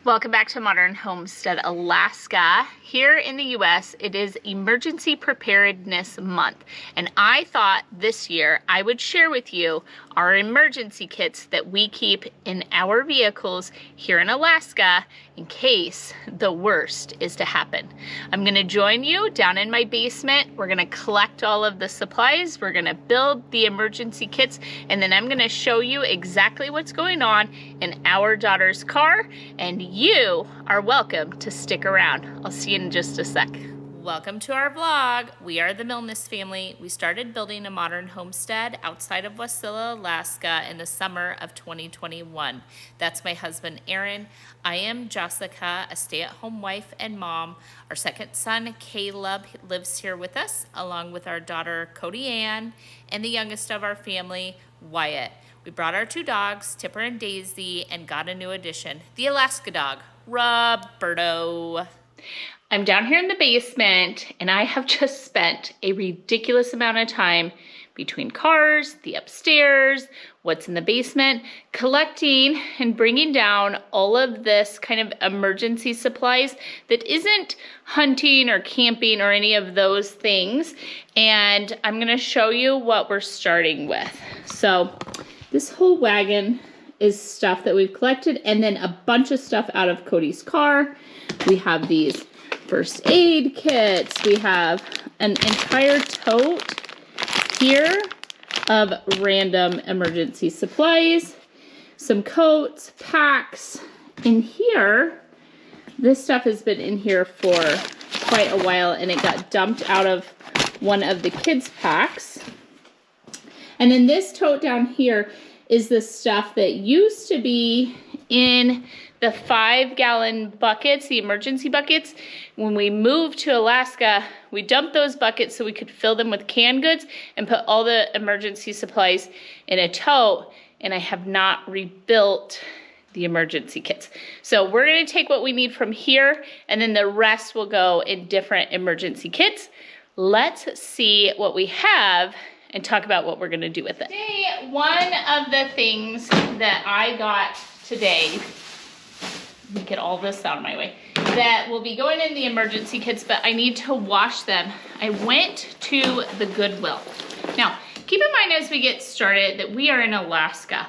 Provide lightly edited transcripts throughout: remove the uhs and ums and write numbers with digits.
Welcome back to Modern Homestead Alaska. Here in the US, it is Emergency Preparedness Month, and I thought this year I would share with you our emergency kits that we keep in our vehicles here in Alaska in case the worst is to happen. I'm gonna join you down in my basement. We're gonna collect all of the supplies, we're gonna build the emergency kits, and then I'm gonna show you exactly what's going on in our daughter's car, and you are welcome to stick around. I'll see you in just a sec. Welcome to our vlog. We are the Milnes family. We started building a modern homestead outside of Wasilla, Alaska in the summer of 2021. That's my husband, Aaron. I am Jessica, a stay-at-home wife and mom. Our second son, Caleb, lives here with us, along with our daughter, Cody Ann, and the youngest of our family, Wyatt. We brought our two dogs, Tipper and Daisy, and got a new addition, the Alaska dog, Roberto. I'm down here in the basement, and I have just spent a ridiculous amount of time between cars, the upstairs, what's in the basement, collecting and bringing down all of this kind of emergency supplies that isn't hunting or camping or any of those things. And I'm gonna show you what we're starting with. So this whole wagon is stuff that we've collected, and then a bunch of stuff out of Cody's car. We have these first aid kits. We have an entire tote here of random emergency supplies, some coats, packs. In here, this stuff has been in here for quite a while, and it got dumped out of one of the kids' packs. And then this tote down here is the stuff that used to be in the 5-gallon buckets, the emergency buckets. When we moved to Alaska, we dumped those buckets so we could fill them with canned goods and put all the emergency supplies in a tote, and I have not rebuilt the emergency kits. So we're gonna take what we need from here, and then the rest will go in different emergency kits. Let's see what we have and talk about what we're gonna do with it. Today, one of the things that I got today, let me get all this out of my way, that will be going in the emergency kits, but I need to wash them. I went to the Goodwill. Now, keep in mind as we get started that we are in Alaska.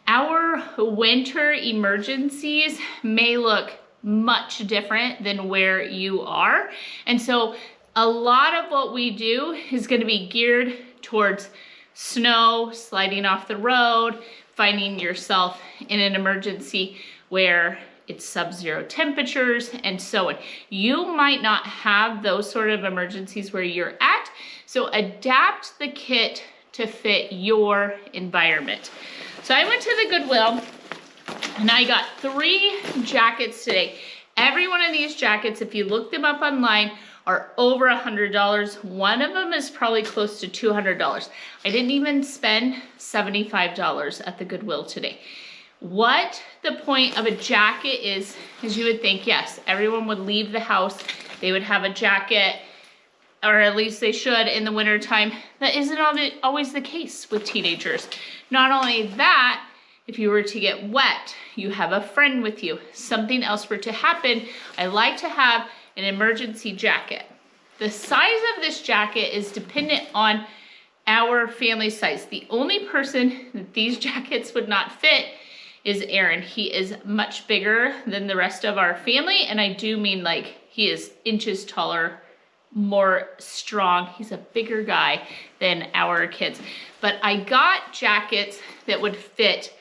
Our winter emergencies may look much different than where you are. And so a lot of what we do is gonna be geared towards snow, sliding off the road, finding yourself in an emergency where it's sub-zero temperatures and so on. You might not have those sort of emergencies where you're at, so adapt the kit to fit your environment. So I went to the Goodwill and I got 3 jackets today. Every one of these jackets, if you look them up online, are over $100. One of them is probably close to $200. I didn't even spend $75 at the Goodwill today. What the point of a jacket is you would think, yes, everyone would leave the house, they would have a jacket, or at least they should in the wintertime. That isn't always the case with teenagers. Not only that, if you were to get wet, you have a friend with you, something else were to happen, I like to have an emergency jacket. The size of this jacket is dependent on our family size. The only person that these jackets would not fit is Aaron. He is much bigger than the rest of our family, and I do mean like he is inches taller, more strong. He's a bigger guy than our kids. But I got jackets that would fit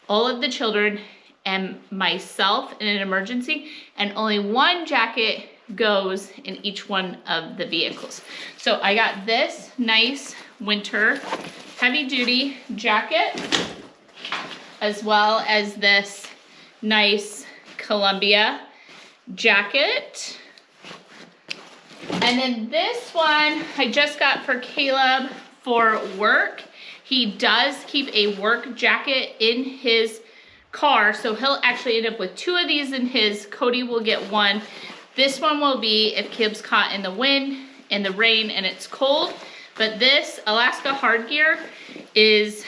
all of the children and myself in an emergency, and only one jacket goes in each one of the vehicles. So I got this nice winter heavy duty jacket, as well as this nice Columbia jacket. And then this one I just got for Caleb for work. He does keep a work jacket in his car, so he'll actually end up with 2 of these in his. Cody will get one. This one will be if Caleb's caught in the wind and the rain and it's cold. But this Alaska hard gear is,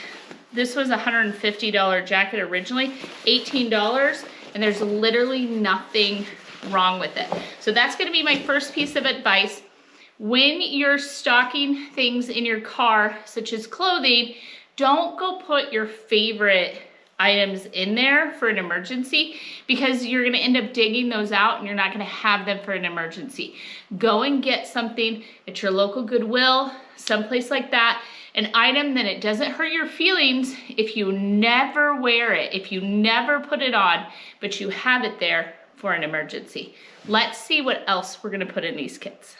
this was a $150 jacket originally, $18. and there's literally nothing wrong with it. So that's gonna be my first piece of advice. When you're stocking things in your car, such as clothing, don't go put your favorite items in there for an emergency, because you're gonna end up digging those out and you're not gonna have them for an emergency. Go and get something at your local Goodwill, someplace like that, an item that it doesn't hurt your feelings if you never wear it, if you never put it on, but you have it there for an emergency. Let's see what else we're gonna put in these kits.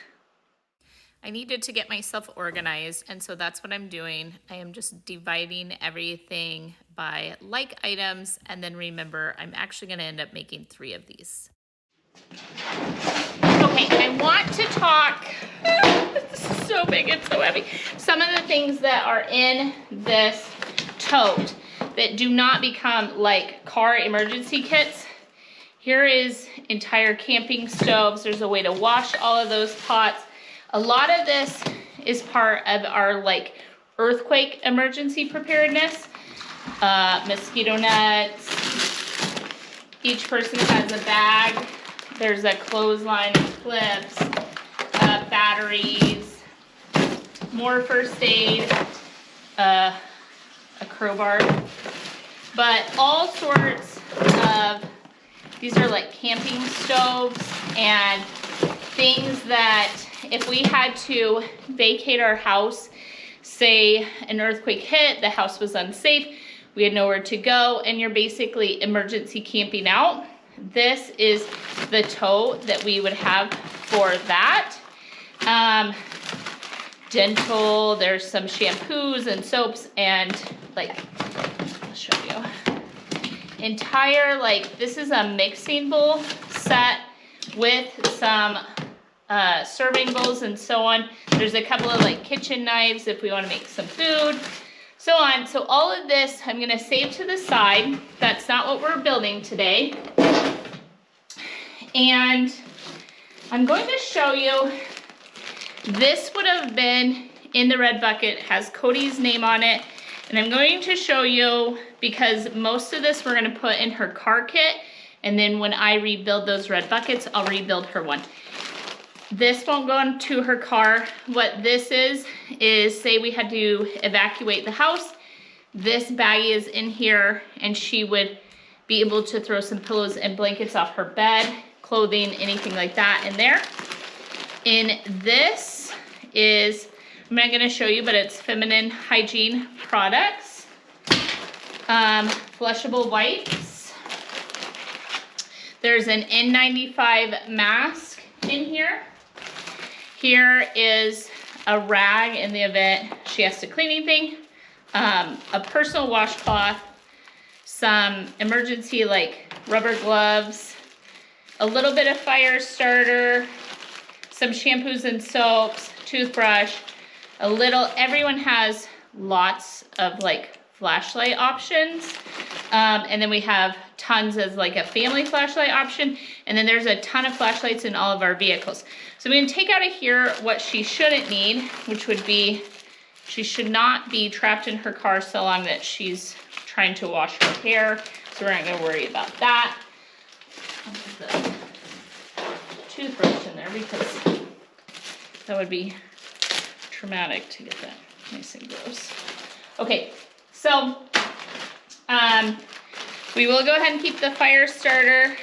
I needed to get myself organized, and so that's what I'm doing. I am just dividing everything by like items, and then remember, I'm actually gonna end up making 3 of these. Okay, I want to talk, this is so big, it's so heavy. Some of the things that are in this tote that do not become like car emergency kits. Here is entire camping stoves. There's a way to wash all of those pots. A lot of this is part of our like earthquake emergency preparedness. Mosquito nets. Each person has a bag. There's a clothesline of clips, batteries, more first aid, a crowbar, but all sorts of, these are like camping stoves and things that if we had to vacate our house, say an earthquake hit, the house was unsafe, we had nowhere to go, and you're basically emergency camping out, this is the tote that we would have for that. Dental, there's some shampoos and soaps and like, I'll show you. Entire, like, this is a mixing bowl set with some serving bowls and so on. There's a couple of like kitchen knives if we want to make some food, so on. So all of this I'm going to save to the side. That's not what we're building today. And I'm going to show you, this would have been in the red bucket, has Cody's name on it. And I'm going to show you, because most of this we're going to put in her car kit, and then when I rebuild those red buckets, I'll rebuild her one. This won't go into her car. What this is say we had to evacuate the house. This baggie is in here, and she would be able to throw some pillows and blankets off her bed, clothing, anything like that in there. In this is, I'm not gonna show you, but it's feminine hygiene products. Flushable wipes. There's an N95 mask in here. Here is a rag in the event she has to clean anything, a personal washcloth, some emergency like rubber gloves, a little bit of fire starter, some shampoos and soaps, toothbrush, a little, everyone has lots of like flashlight options. And then we have tons as like a family flashlight option. And then there's a ton of flashlights in all of our vehicles. So I'm gonna take out of here what she shouldn't need, which would be, she should not be trapped in her car so long that she's trying to wash her hair. So we're not gonna worry about that. I'll put the toothbrush in there because that would be traumatic to get that nice and gross. Okay, so we will go ahead and keep the fire starter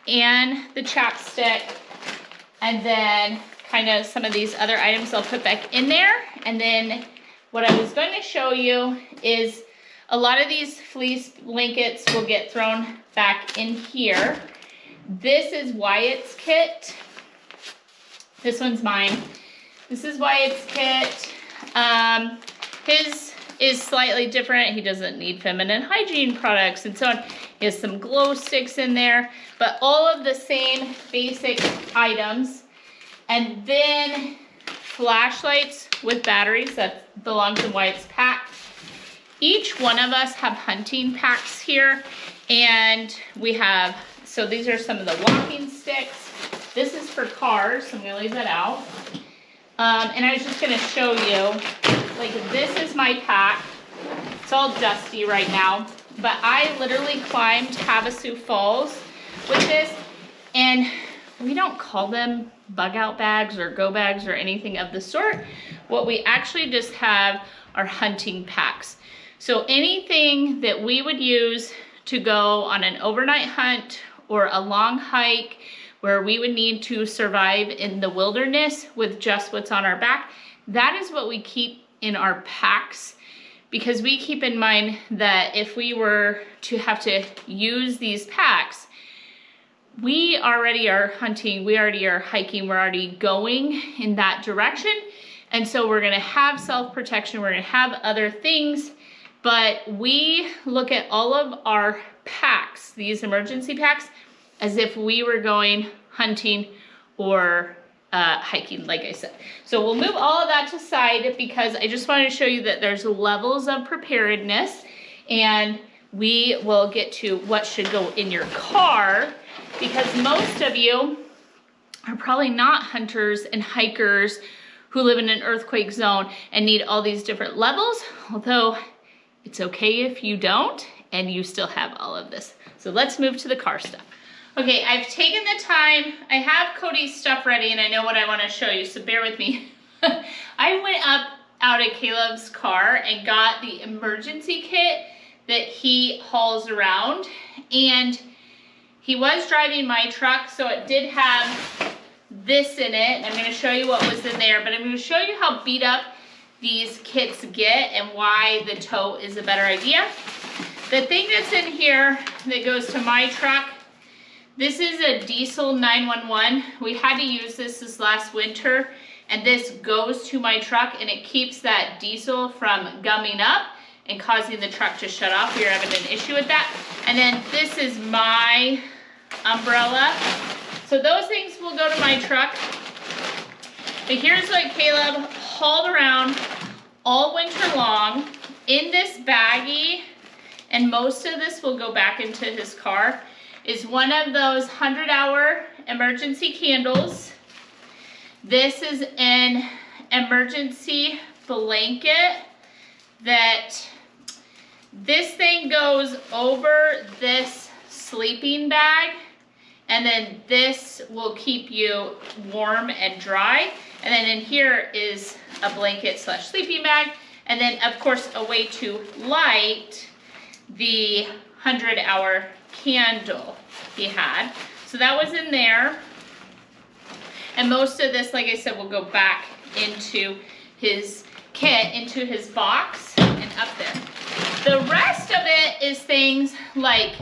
and the chapstick, and then kind of some of these other items I'll put back in there. And then what I was going to show you is a lot of these fleece blankets will get thrown back in here. This is Wyatt's kit. This one's mine. This is Wyatt's kit. His is slightly different. He doesn't need feminine hygiene products and so on. He has some glow sticks in there, but all of the same basic items. And then flashlights with batteries that belongs in Wyatt's pack. Each one of us have hunting packs here, and we have, so these are some of the walking sticks. This is for cars, so I'm gonna leave that out. And I was just gonna show you, like, this is my pack. It's all dusty right now. but I literally climbed Havasu Falls with this, and we don't call them bug out bags or go bags or anything of the sort. What we actually just have are hunting packs. So anything that we would use to go on an overnight hunt or a long hike where we would need to survive in the wilderness with just what's on our back, that is what we keep in our packs, because we keep in mind that if we were to have to use these packs, we already are hunting, we already are hiking, we're already going in that direction. And so we're gonna have self-protection, we're gonna have other things, but we look at all of our packs, these emergency packs, as if we were going hunting or hiking, like I said. So we'll move all of that to side because I just wanted to show you that there's levels of preparedness, and we will get to what should go in your car, because most of you are probably not hunters and hikers who live in an earthquake zone and need all these different levels, although it's okay if you don't and you still have all of this. So let's move to the car stuff. Okay, I've taken the time, I have Cody's stuff ready and I know what I want to show you, so bear with me. I went out of Caleb's car and got the emergency kit that he hauls around, and he was driving my truck, so it did have this in it. I'm going to show you what was in there, but I'm going to show you how beat up these kits get and why the tow is a better idea. The thing that's in here that goes to my truck, this is a diesel 911. We had to use this last winter, and this goes to my truck and it keeps that diesel from gumming up and causing the truck to shut off. We were having an issue with that. And then this is my umbrella. So those things will go to my truck. But here's what Caleb hauled around all winter long in this baggie, and most of this will go back into his car, is one of those 100-hour emergency candles. This is an emergency blanket that this thing goes over this sleeping bag, and then this will keep you warm and dry. And then in here is a blanket / sleeping bag, and then of course a way to light the 100-hour candle he had. So that was in there. And most of this, like I said, will go back into his kit, into his box and up there. The rest of it is things like,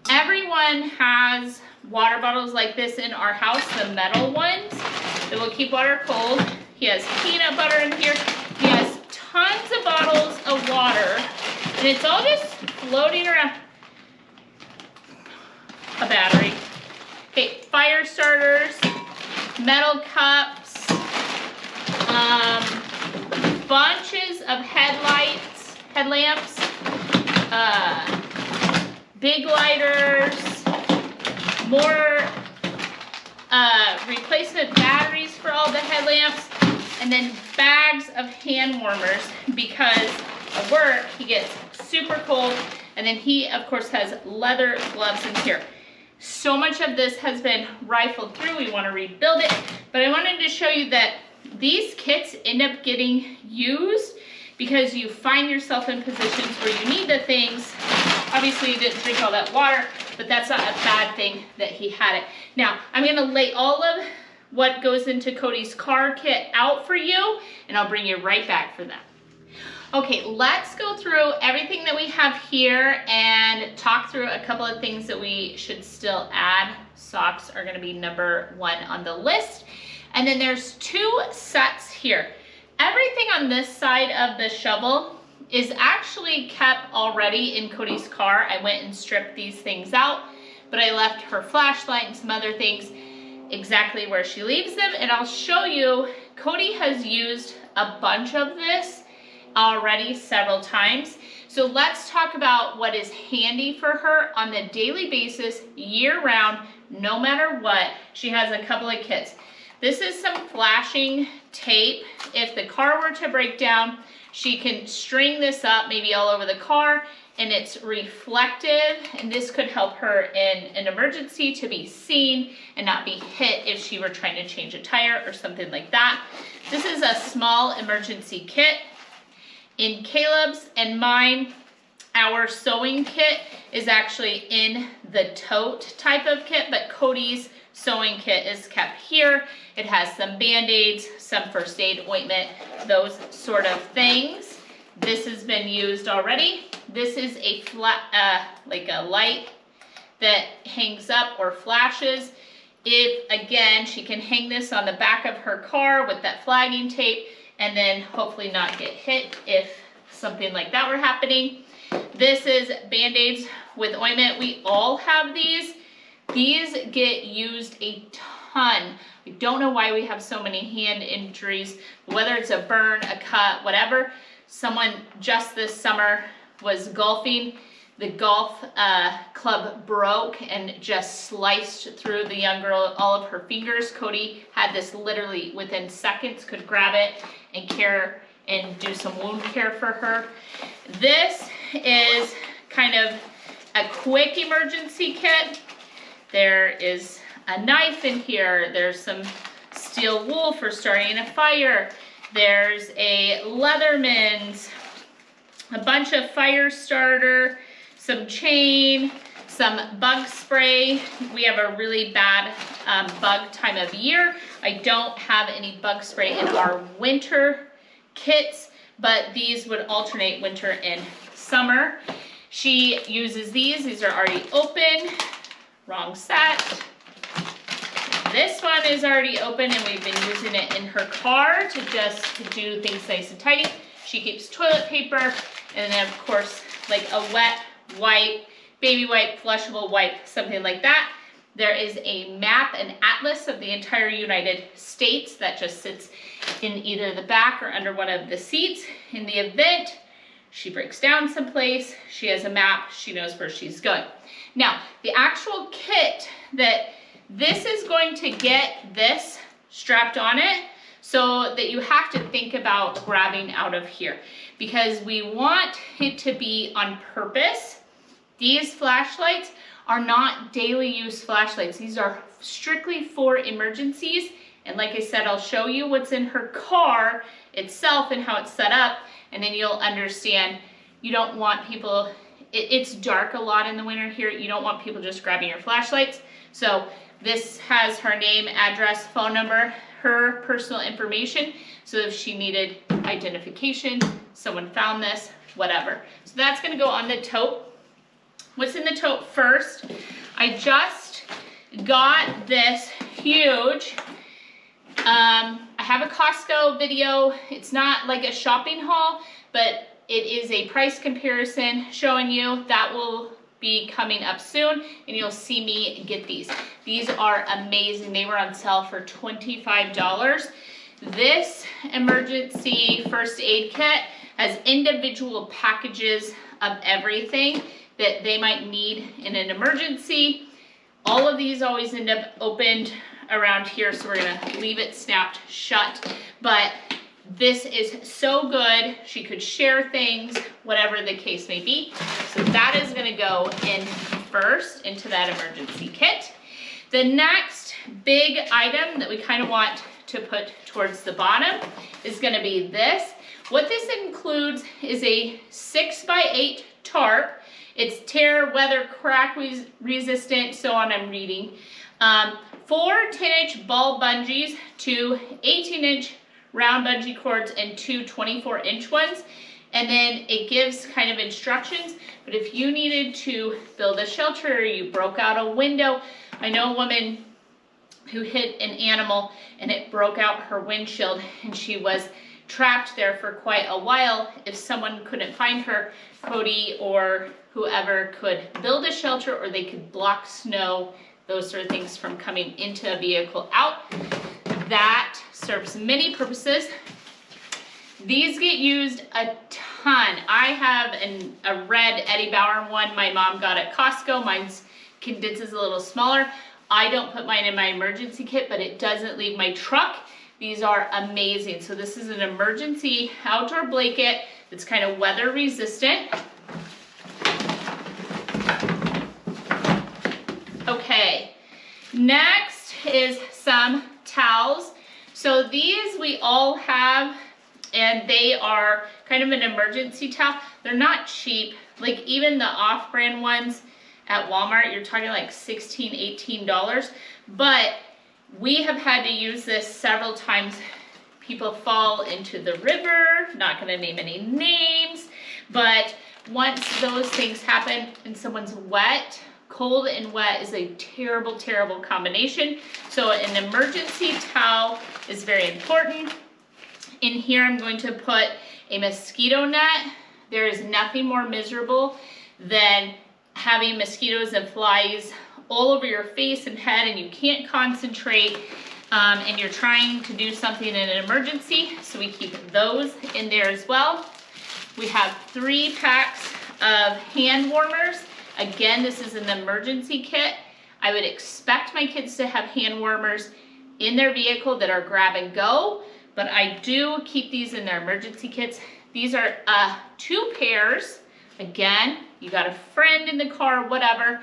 everyone has water bottles like this in our house, the metal ones that will keep water cold. He has peanut butter in here. He has tons of bottles of water, and it's all just floating around. A battery. Okay, fire starters, metal cups, bunches of headlamps, big lighters, more replacement batteries for all the headlamps, and then bags of hand warmers because at work he gets super cold, and then he of course has leather gloves in here. So much of this has been rifled through. We want to rebuild it, but I wanted to show you that these kits end up getting used because you find yourself in positions where you need the things. Obviously you didn't drink all that water, but that's not a bad thing that he had it. Now, I'm going to lay all of what goes into Cody's car kit out for you, and I'll bring you right back for that. Okay, let's go through everything that we have here and talk through a couple of things that we should still add. Socks are going to be number 1 on the list. And then there's 2 sets here. Everything on this side of the shovel is actually kept already in Cody's car. I went and stripped these things out, but I left her flashlight and some other things exactly where she leaves them. And I'll show you, Cody has used a bunch of this already several times. So let's talk about what is handy for her on the daily basis, year round, no matter what. She has a couple of kits. This is some flashing tape. If the car were to break down, she can string this up maybe all over the car and it's reflective, and this could help her in an emergency to be seen and not be hit if she were trying to change a tire or something like that. This is a small emergency kit. In Caleb's and mine, our sewing kit is actually in the tote type of kit, but Cody's sewing kit is kept here. It has some Band-Aids, some first aid ointment, those sort of things. This has been used already. This is a like a light that hangs up or flashes. If, again, she can hang this on the back of her car with that flagging tape and then hopefully not get hit if something like that were happening. This is Band-Aids with ointment. We all have these. These get used a ton. I don't know why we have so many hand injuries, whether it's a burn, a cut, whatever. Someone just this summer was golfing. The golf club broke and just sliced through the young girl, all of her fingers. Cody had this literally within seconds, could grab it and care and do some wound care for her. This is kind of a quick emergency kit. There is a knife in here. There's some steel wool for starting a fire. There's a Leatherman's, a bunch of fire starter, some chain, some bug spray. We have a really bad bug time of year. I don't have any bug spray in our winter kits, but these would alternate winter and summer. She uses these. These are already open. Wrong set. This one is already open, and we've been using it in her car to just do things nice and tidy. She keeps toilet paper, and then of course like a wet wipe, baby wipe, flushable wipe, something like that. There is a map, an atlas of the entire United States that just sits in either the back or under one of the seats. In the event she breaks down someplace, she has a map, she knows where she's going. Now, the actual kit this is going to get this strapped on it so that you have to think about grabbing out of here because we want it to be on purpose. These flashlights are not daily use flashlights. These are strictly for emergencies. And like I said, I'll show you what's in her car itself and how it's set up, and then you'll understand you don't want people, it's dark a lot in the winter here, you don't want people just grabbing your flashlights. So this has her name, address, phone number, her personal information, so if she needed identification, someone found this, whatever. So that's gonna go on the tote. What's in the tote first? I just got this huge, I have a Costco video. It's not like a shopping haul, but it is a price comparison showing you. That will be coming up soon, and you'll see me get these. These are amazing. They were on sale for $25. This emergency first aid kit has individual packages of everything that they might need in an emergency. All of these always end up opened around here, so we're gonna leave it snapped shut. But this is so good. She could share things, whatever the case may be. So that is gonna go in first into that emergency kit. The next big item that we kind of want to put towards the bottom is gonna be this. What this includes is a 6x8 tarp. It's tear, weather, crack resistant, so on, I'm reading. 4 10-inch ball bungees, 2 18-inch round bungee cords, and 2 24-inch ones. And then it gives kind of instructions, but if you needed to build a shelter or you broke out a window, I know a woman who hit an animal and it broke out her windshield and she was trapped there for quite a while. If someone couldn't find her, Cody or whoever could build a shelter, or they could block snow, those sort of things from coming into a vehicle out. That serves many purposes. These get used a ton. I have a red Eddie Bauer one my mom got at Costco. Mine's condenses a little smaller. I don't put mine in my emergency kit, but it doesn't leave my truck. These are amazing. So this is an emergency outdoor blanket that's kind of weather resistant. Next is some towels. So these we all have, and they are kind of an emergency towel. They're not cheap. Like even the off-brand ones at Walmart, you're talking like $16, $18. But we have had to use this several times. People fall into the river, not gonna name any names, but once those things happen and someone's wet, cold and wet is a terrible, terrible combination. So an emergency towel is very important. In here, I'm going to put a mosquito net. There is nothing more miserable than having mosquitoes and flies all over your face and head, and you can't concentrate, and you're trying to do something in an emergency. So we keep those in there as well. We have 3 packs of hand warmers. Again, this is an emergency kit. I would expect my kids to have hand warmers in their vehicle that are grab and go, but I do keep these in their emergency kits. These are 2 pairs. Again, you got a friend in the car, whatever.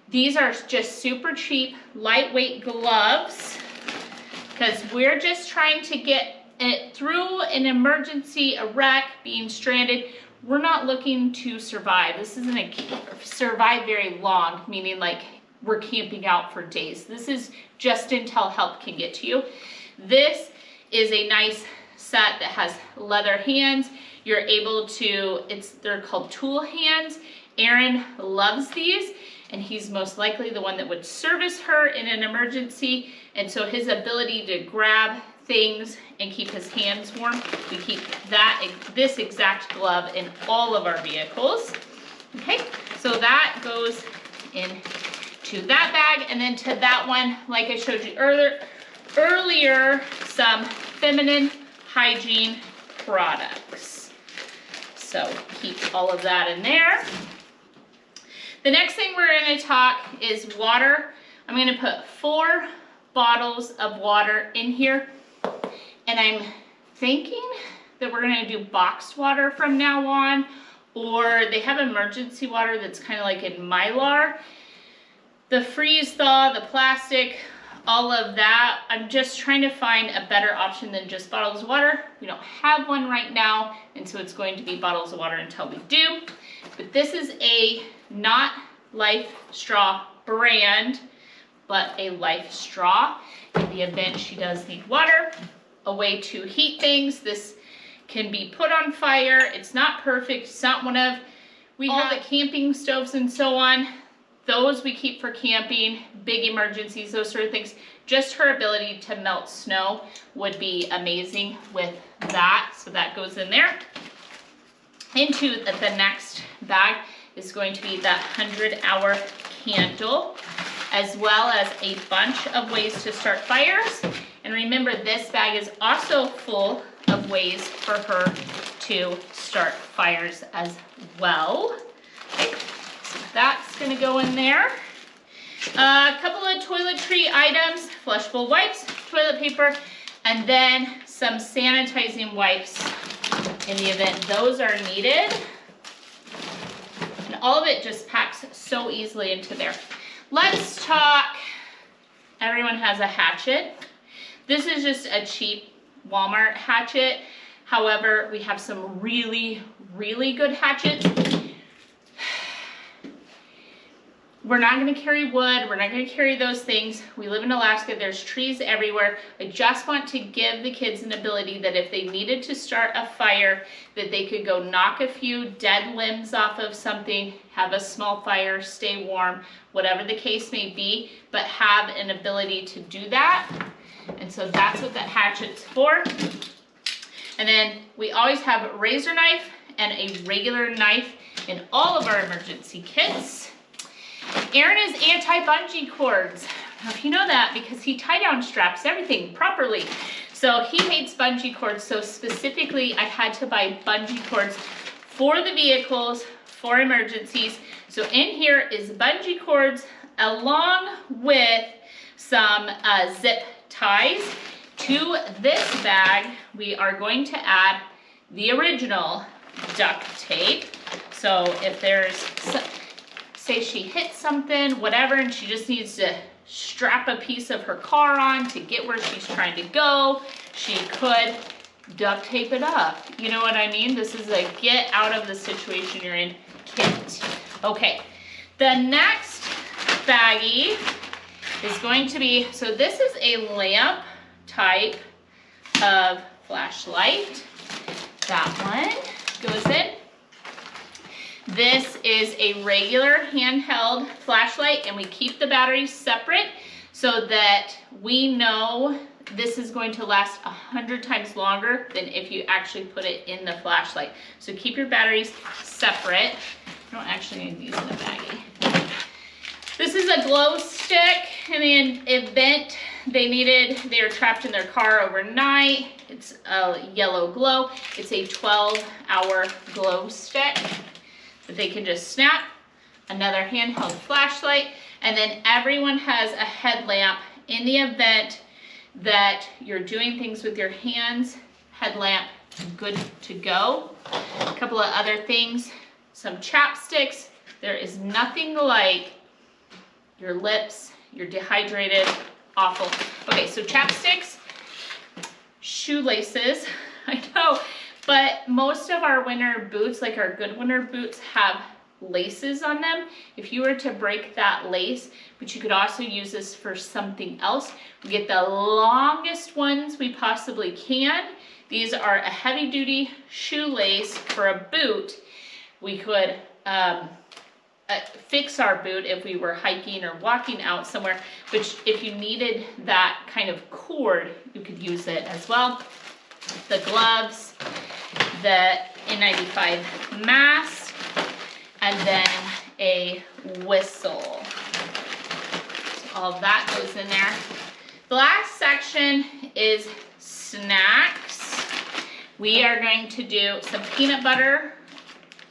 These are just super cheap, lightweight gloves, because we're just trying to get it through an emergency, a wreck, being stranded. We're not looking to survive. This isn't a survive very long, meaning like we're camping out for days. This is just until help can get to you. This is a nice set that has leather hands. You're able to, they're called tool hands. Aaron loves these, and he's most likely the one that would service her in an emergency. And so his ability to grab things and keep his hands warm, we keep this exact glove in all of our vehicles. Okay, so that goes into that bag, and then to that one, like I showed you earlier, some feminine hygiene products. So keep all of that in there. The next thing we're going to talk is water. I'm going to put 4 bottles of water in here, and I'm thinking that we're going to do boxed water from now on, or they have emergency water that's kind of like in Mylar. The freeze thaw, the plastic, all of that. I'm just trying to find a better option than just bottles of water. We don't have one right now, and so it's going to be bottles of water until we do. But this is a not Life Straw brand, but a Life Straw. In the event she does need water, a way to heat things. This can be put on fire. It's not perfect. It's not one of, we have the camping stoves and so on. Those we keep for camping, big emergencies, those sort of things. Just her ability to melt snow would be amazing with that. So that goes in there. Into the next bag is going to be that 100-hour candle, as well as a bunch of ways to start fires. And remember, this bag is also full of ways for her to start fires as well. Okay. That's gonna go in there. A couple of toiletry items, flushable wipes, toilet paper, and then some sanitizing wipes in the event those are needed. And all of it just packs so easily into there. Let's talk, everyone has a hatchet. This is just a cheap Walmart hatchet. However, we have some really, really good hatchets. We're not going to carry wood. We're not going to carry those things. We live in Alaska. There's trees everywhere. I just want to give the kids an ability that if they needed to start a fire, that they could go knock a few dead limbs off of something, have a small fire, stay warm, whatever the case may be, but have an ability to do that. And so that's what that hatchet's for. And then we always have a razor knife and a regular knife in all of our emergency kits. Aaron is anti-bungee cords. Now, if you know that, because he tie-down straps everything properly. So he hates bungee cords. So specifically, I had to buy bungee cords for the vehicles, for emergencies. So in here is bungee cords along with some zip ties. To this bag, we are going to add the original duct tape. So if there's, say she hit something, whatever, and she just needs to strap a piece of her car on to get where she's trying to go. She could duct tape it up. You know what I mean? This is a get out of the situation you're in kit. Okay, the next baggie is going to be, so this is a lamp type of flashlight. That one goes in. This is a regular handheld flashlight, and we keep the batteries separate so that we know this is going to last 100 times longer than if you actually put it in the flashlight. So keep your batteries separate. I don't actually need these in a baggie. This is a glow stick. In the event they were trapped in their car overnight. It's a yellow glow. It's a 12-hour glow stick that they can just snap. Another handheld flashlight. And then everyone has a headlamp in the event that you're doing things with your hands. Headlamp, good to go. A couple of other things, some chapsticks. There is nothing like your lips, you're dehydrated, awful. Okay, so chapsticks, shoelaces, I know, but most of our winter boots, like our good winter boots, have laces on them. If you were to break that lace, but you could also use this for something else, we get the longest ones we possibly can. These are a heavy duty shoelace for a boot. We could fix our boot if we were hiking or walking out somewhere, which if you needed that kind of cord, you could use it as well. The gloves, the N95 mask, and then a whistle. So all of that goes in there. The last section is snacks. We are going to do some peanut butter.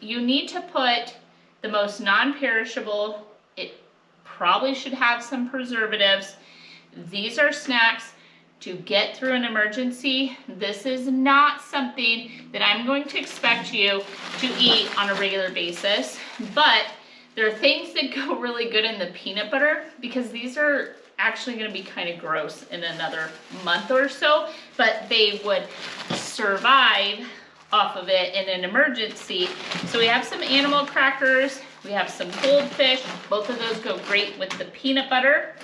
You need to put the most non-perishable. It probably should have some preservatives. These are snacks to get through an emergency. This is not something that I'm going to expect you to eat on a regular basis, but there are things that go really good in the peanut butter because these are actually going to be kind of gross in another month or so, but they would survive off of it in an emergency. So we have some animal crackers, we have some goldfish. Both of those go great with the peanut butter.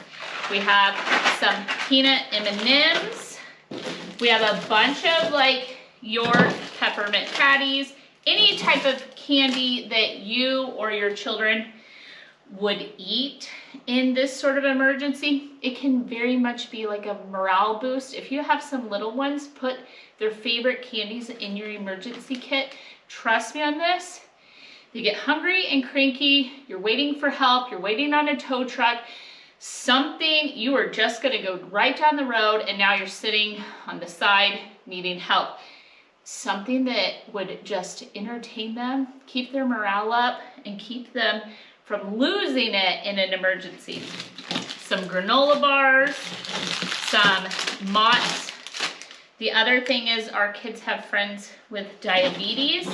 We have some peanut M&Ms. We have a bunch of like York peppermint patties, any type of candy that you or your children would eat in this sort of emergency. It can very much be like a morale boost. If you have some little ones, put their favorite candies in your emergency kit. Trust me on this. They get hungry and cranky, you're waiting for help, you're waiting on a tow truck, something, you are just gonna go right down the road and now you're sitting on the side needing help. Something that would just entertain them, keep their morale up, and keep them from losing it in an emergency. Some granola bars, some Mott's. The other thing is our kids have friends with diabetes,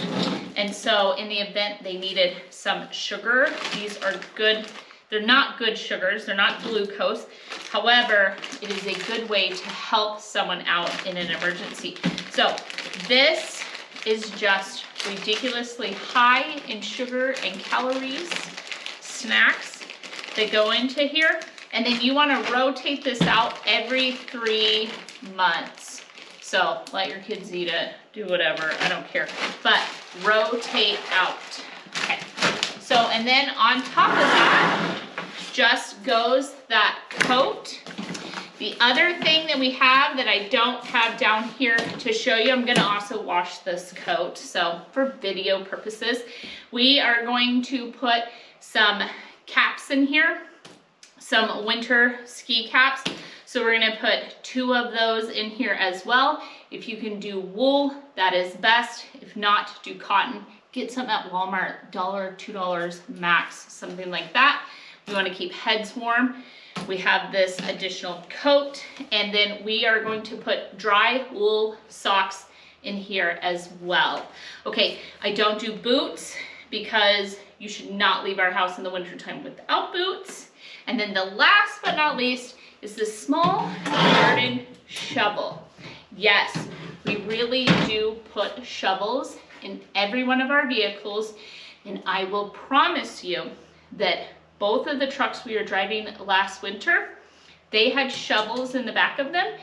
and so in the event they needed some sugar, these are good. They're not good sugars, they're not glucose. However, it is a good way to help someone out in an emergency. So this is just ridiculously high in sugar and calories, snacks that go into here. And then you want to rotate this out every 3 months. So let your kids eat it, do whatever, I don't care. But rotate out. Okay. So, and then on top of that, just goes that coat. The other thing that we have that I don't have down here to show you, I'm gonna also wash this coat. So for video purposes, we are going to put some caps in here, some winter ski caps. So we're gonna put 2 of those in here as well. If you can do wool, that is best. If not, do cotton. Get some at Walmart, $1, $2 max, something like that. We wanna keep heads warm. We have this additional coat, and then we are going to put dry wool socks in here as well. Okay, I don't do boots because you should not leave our house in the wintertime without boots. And then the last but not least is the small garden shovel. Yes, we really do put shovels in every one of our vehicles, and I will promise you that both of the trucks we were driving last winter, they had shovels in the back of them,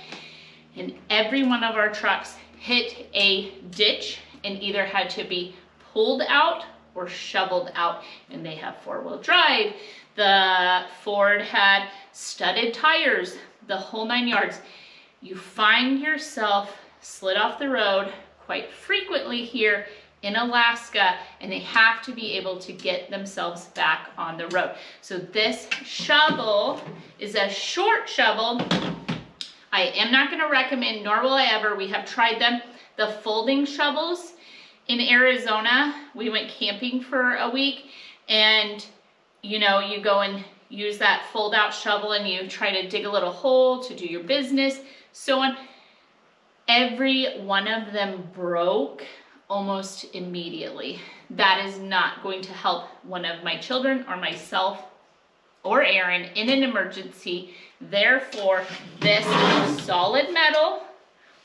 and every one of our trucks hit a ditch and either had to be pulled out or shoveled out. And they have four-wheel drive. The Ford had studded tires, the whole 9 yards. You find yourself slid off the road quite frequently here in Alaska, and they have to be able to get themselves back on the road. So this shovel is a short shovel. I am not gonna recommend, nor will I ever, we have tried them, the folding shovels. In Arizona, we went camping for a week, and you know, you go and use that fold out shovel and you try to dig a little hole to do your business, so on. Every one of them broke almost immediately. That is not going to help one of my children or myself or Aaron in an emergency. Therefore, this solid metal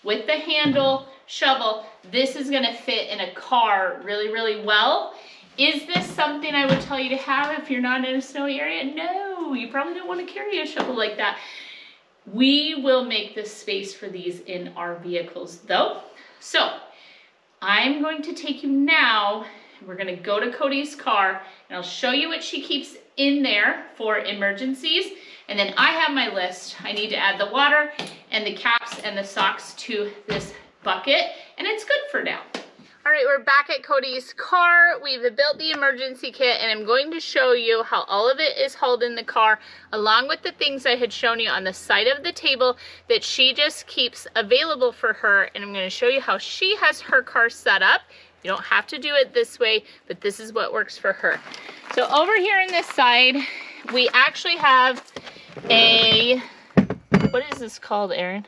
with the handle shovel, this is gonna fit in a car really, really well. Is this something I would tell you to have if you're not in a snowy area? No, you probably don't want to carry a shovel like that. We will make this space for these in our vehicles though. So I'm going to take you now, we're gonna go to Cody's car, and I'll show you what she keeps in there for emergencies. And then I have my list. I need to add the water and the caps and the socks to this bucket, and it's good for now. All right, we're back at Cody's car. We've built the emergency kit, and I'm going to show you how all of it is hauled in the car, along with the things I had shown you on the side of the table that she just keeps available for her. And I'm gonna show you how she has her car set up. You don't have to do it this way, but this is what works for her. So over here on this side, we actually have a, what is this called, Aaron?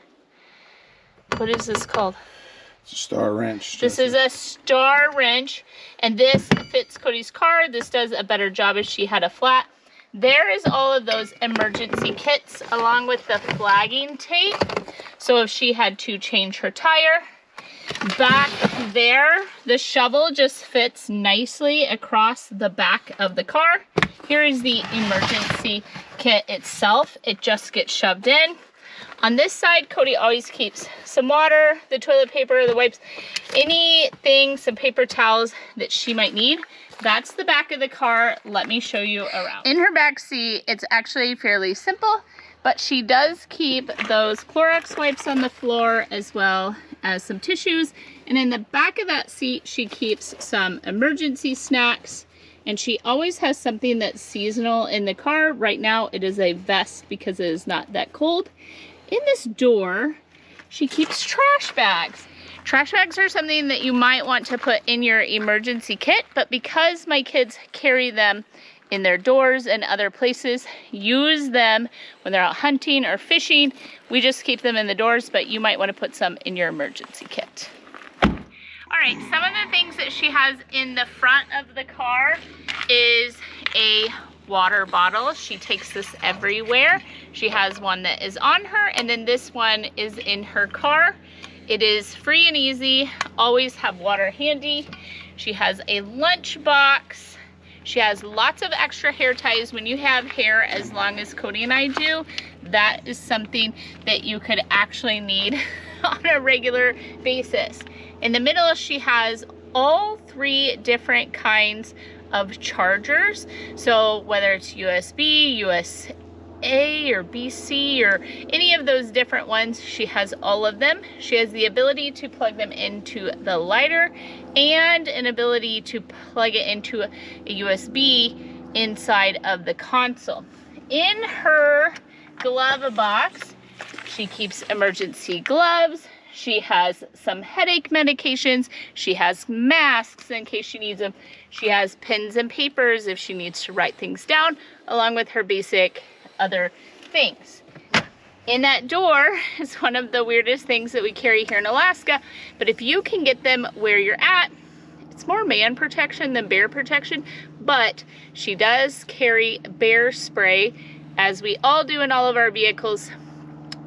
What is this called? It's a star wrench. This is a star wrench, and this fits Cody's car. This does a better job if she had a flat. There is all of those emergency kits along with the flagging tape. So if she had to change her tire, back there, the shovel just fits nicely across the back of the car. Here is the emergency kit itself. It just gets shoved in. On this side, Cody always keeps some water, the toilet paper, the wipes, anything, some paper towels that she might need. That's the back of the car. Let me show you around. In her back seat, it's actually fairly simple, but she does keep those Clorox wipes on the floor as well as some tissues. And in the back of that seat, she keeps some emergency snacks, and she always has something that's seasonal in the car. Right now, it is a vest because it is not that cold. In this door, she keeps trash bags. Trash bags are something that you might want to put in your emergency kit, but because my kids carry them in their doors and other places, use them when they're out hunting or fishing, we just keep them in the doors, but you might want to put some in your emergency kit. All right, some of the things that she has in the front of the car is a water bottle. She takes this everywhere. She has one that is on her, and then this one is in her car. It is free and easy. Always have water handy. She has a lunch box. She has lots of extra hair ties. When you have hair as long as Cody and I do, that is something that you could actually need on a regular basis. In the middle, she has all 3 different kinds of chargers. So whether it's USB, USA or BC or any of those different ones, she has all of them. She has the ability to plug them into the lighter and an ability to plug it into a USB inside of the console. In her glove box, she keeps emergency gloves. She has some headache medications. She has masks in case she needs them. She has pens and papers if she needs to write things down, along with her basic other things. In that door is one of the weirdest things that we carry here in Alaska, but if you can get them where you're at, it's more man protection than bear protection, but she does carry bear spray as we all do in all of our vehicles,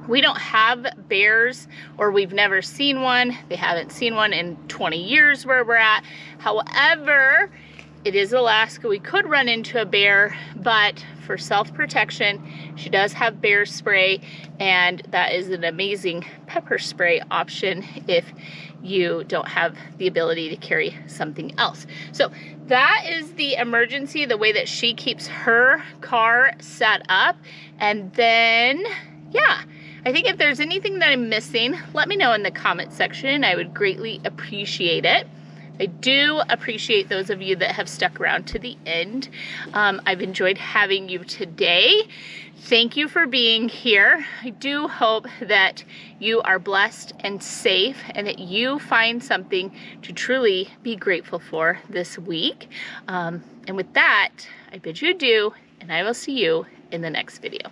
we don't have bears, or we've never seen one. They haven't seen one in 20 years where we're at. However, it is Alaska. We could run into a bear, but for self-protection, she does have bear spray, and that is an amazing pepper spray option if you don't have the ability to carry something else. So that is the emergency, the way that she keeps her car set up. And then, yeah, I think if there's anything that I'm missing, let me know in the comment section. I would greatly appreciate it. I do appreciate those of you that have stuck around to the end. I've enjoyed having you today. Thank you for being here. I do hope that you are blessed and safe, and that you find something to truly be grateful for this week. And with that, I bid you adieu, and I will see you in the next video.